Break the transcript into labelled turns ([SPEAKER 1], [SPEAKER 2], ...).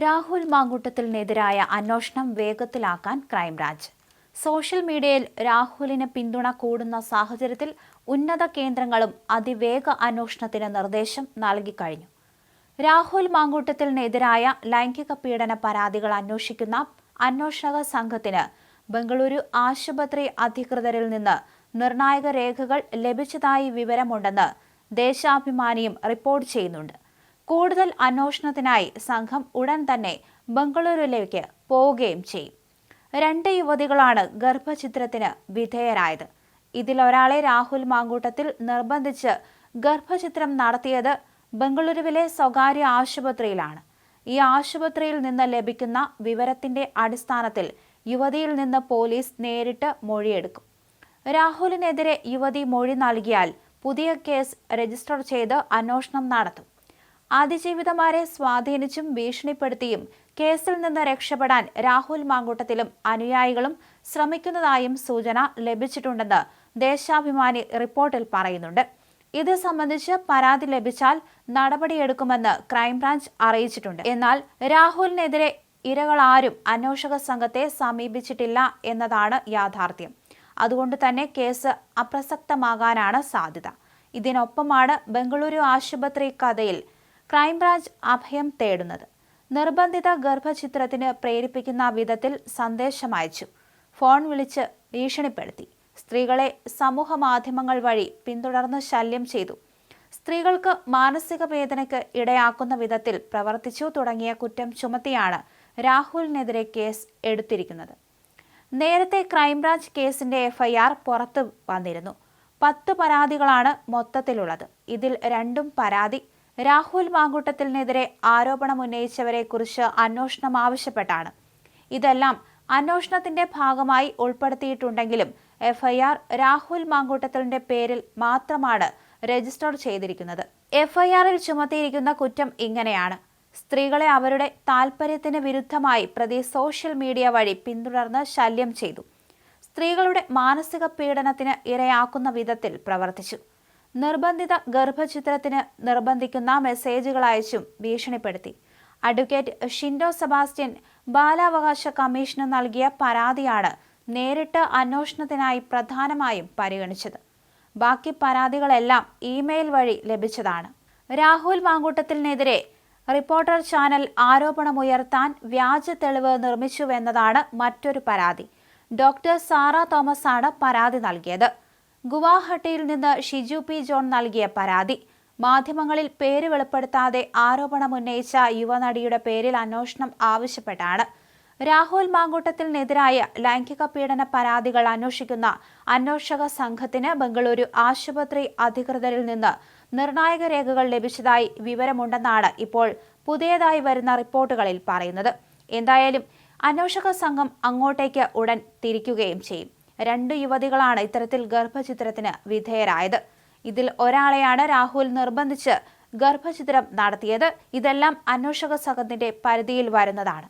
[SPEAKER 1] രാഹുൽ മാങ്കൂട്ടത്തിനെതിരായ അന്വേഷണം വേഗത്തിലാക്കാൻ crime branch. Social മീഡിയയിൽ രാഹുലിന് പിന്തുണ കൂടുന്ന സാഹചര്യത്തിൽ ഉന്നത കേന്ദ്രങ്ങളും അതിവേഗ അന്വേഷണത്തിന് നിർദ്ദേശം നൽകിക്കഴിഞ്ഞു. രാഹുൽ മാങ്കൂട്ടത്തിനെതിരായ ലൈംഗിക പീഡന പരാതികൾ അന്വേഷിക്കുന്ന അന്വേഷക സംഘത്തിന് ബംഗളൂരു ആശുപത്രി അധികൃതരിൽ നിന്ന് നിർണായക രേഖകൾ ലഭിച്ചതായി വിവരമുണ്ടെന്ന് ദേശാഭിമാനിയും റിപ്പോർട്ട് ചെയ്യുന്നുണ്ട്. കൂടുതൽ അന്വേഷണത്തിനായി സംഘം ഉടൻ തന്നെ ബംഗളൂരുവിലേക്ക് പോവുകയും ചെയ്യും. 2 യുവതികളാണ് ഗർഭഛിദ്രത്തിന് വിധേയരായത്. ഇതിലൊരാളെ രാഹുൽ മാങ്കൂട്ടത്തിൽ നിർബന്ധിച്ച് ഗർഭഛിദ്രം നടത്തിയത് ബംഗളൂരുവിലെ സ്വകാര്യ ആശുപത്രിയിലാണ്. ഈ ആശുപത്രിയിൽ നിന്ന് ലഭിക്കുന്ന വിവരത്തിന്റെ അടിസ്ഥാനത്തിൽ യുവതിയിൽ നിന്ന് പോലീസ് നേരിട്ട് മൊഴിയെടുക്കും. രാഹുലിനെതിരെ യുവതി മൊഴി നൽകിയാൽ പുതിയ കേസ് രജിസ്റ്റർ ചെയ്ത് അന്വേഷണം നടത്തും. അതിജീവിതമാരെ സ്വാധീനിച്ചും ഭീഷണിപ്പെടുത്തിയും കേസിൽ നിന്ന് രക്ഷപ്പെടാൻ രാഹുൽ മാങ്കൂട്ടത്തിലും അനുയായികളും ശ്രമിക്കുന്നതായും സൂചന ലഭിച്ചിട്ടുണ്ടെന്ന് ദേശാഭിമാനി റിപ്പോർട്ടിൽ പറയുന്നുണ്ട്. ഇത് സംബന്ധിച്ച് പരാതി ലഭിച്ചാൽ നടപടിയെടുക്കുമെന്ന് ക്രൈംബ്രാഞ്ച് അറിയിച്ചിട്ടുണ്ട്. എന്നാൽ രാഹുലിനെതിരെ ഇരകളാരും അന്വേഷക സംഘത്തെ സമീപിച്ചിട്ടില്ല എന്നതാണ് യാഥാർത്ഥ്യം. അതുകൊണ്ട് തന്നെ കേസ് അപ്രസക്തമാകാനാണ് സാധ്യത. ഇതിനൊപ്പമാണ് ബംഗളൂരു ആശുപത്രി കഥയിൽ ക്രൈംബ്രാഞ്ച് അഭയം തേടുന്നത്. നിർബന്ധിത ഗർഭഛിദ്രത്തിന് പ്രേരിപ്പിക്കുന്ന വിധത്തിൽ സന്ദേശമയച്ചു, ഫോൺ വിളിച്ച് ഭീഷണിപ്പെടുത്തി, സ്ത്രീകളെ സമൂഹ മാധ്യമങ്ങൾ വഴി പിന്തുടർന്ന് ശല്യം ചെയ്തു, സ്ത്രീകൾക്ക് മാനസിക വേദനയ്ക്ക് ഇടയാക്കുന്ന വിധത്തിൽ പ്രവർത്തിച്ചു തുടങ്ങിയ കുറ്റം ചുമത്തിയാണ് രാഹുലിനെതിരെ കേസ് എടുത്തിരിക്കുന്നത്. നേരത്തെ ക്രൈംബ്രാഞ്ച് കേസിന്റെ FIR പുറത്തു വന്നിരുന്നു. 10 പരാതികളാണ് മൊത്തത്തിലുള്ളത്. ഇതിൽ 2 പരാതി രാഹുൽ മാങ്കൂട്ടത്തിനെതിരെ ആരോപണമുന്നയിച്ചവരെ കുറിച്ച് അന്വേഷണം ആവശ്യപ്പെട്ടാണ്. ഇതെല്ലാം അന്വേഷണത്തിന്റെ ഭാഗമായി ഉൾപ്പെടുത്തിയിട്ടുണ്ടെങ്കിലും FIR രാഹുൽ മാങ്കൂട്ടത്തിന്റെ പേരിൽ മാത്രമാണ് രജിസ്റ്റർ ചെയ്തിരിക്കുന്നത്. FIRൽ ചുമത്തിയിരിക്കുന്ന കുറ്റം ഇങ്ങനെയാണ്: സ്ത്രീകളെ അവരുടെ താൽപര്യത്തിന് വിരുദ്ധമായി പ്രതി സോഷ്യൽ മീഡിയ വഴി പിന്തുടർന്ന് ശല്യം ചെയ്തു, സ്ത്രീകളുടെ മാനസിക പീഡനത്തിന് ഇരയാക്കുന്ന വിധത്തിൽ പ്രവർത്തിച്ചു, നിർബന്ധിത ഗർഭഛിദ്രത്തിന് നിർബന്ധിക്കുന്ന മെസ്സേജുകൾ അയച്ചും ഭീഷണിപ്പെടുത്തി. അഡ്വക്കേറ്റ് ഷിൻഡോ സെബാസ്റ്റ്യൻ ബാലാവകാശ കമ്മീഷന് നൽകിയ പരാതിയാണ് നേരിട്ട് അന്വേഷണത്തിനായി പ്രധാനമായും പരിഗണിച്ചത്. ബാക്കി പരാതികളെല്ലാം ഇമെയിൽ വഴി ലഭിച്ചതാണ്. രാഹുൽ മാങ്കൂട്ടത്തിനെതിരെ റിപ്പോർട്ടർ ചാനൽ ആരോപണമുയർത്താൻ വ്യാജ തെളിവ് നിർമ്മിച്ചുവെന്നതാണ് മറ്റൊരു പരാതി. ഡോക്ടർ സാറ തോമസ് ആണ് പരാതി നൽകിയത്. ഗുവാഹട്ടിയിൽ നിന്ന് ഷിജു പി ജോൺ നൽകിയ പരാതി. മാധ്യമങ്ങളിൽ പേര് വെളിപ്പെടുത്താതെ ആരോപണമുന്നയിച്ച യുവനടിയുടെ പേരിൽ അന്വേഷണം ആവശ്യപ്പെട്ടാണ്. രാഹുൽ മാങ്കൂട്ടത്തിനെതിരായ ലൈംഗിക പീഡന പരാതികൾ അന്വേഷിക്കുന്ന അന്വേഷക സംഘത്തിന് ബംഗളൂരു ആശുപത്രി അധികൃതരിൽ നിന്ന് നിർണായക രേഖകൾ ലഭിച്ചതായി വിവരമുണ്ടെന്നാണ് ഇപ്പോൾ പുതിയതായി വരുന്ന റിപ്പോർട്ടുകളിൽ പറയുന്നത്. എന്തായാലും അന്വേഷക സംഘം അങ്ങോട്ടേക്ക് ഉടൻ തിരിക്കുകയും ചെയ്യും. 2 യുവതികളാണ് ഇത്തരത്തിൽ ഗർഭഛിദ്രത്തിന് വിധേയരായത്. ഇതിൽ ഒരാളെയാണ് രാഹുൽ നിർബന്ധിച്ച് ഗർഭഛിദ്രം നടത്തിയത്. ഇതെല്ലാം അന്വേഷക സംഘത്തിന്റെ പരിധിയിൽ വരുന്നതാണ്.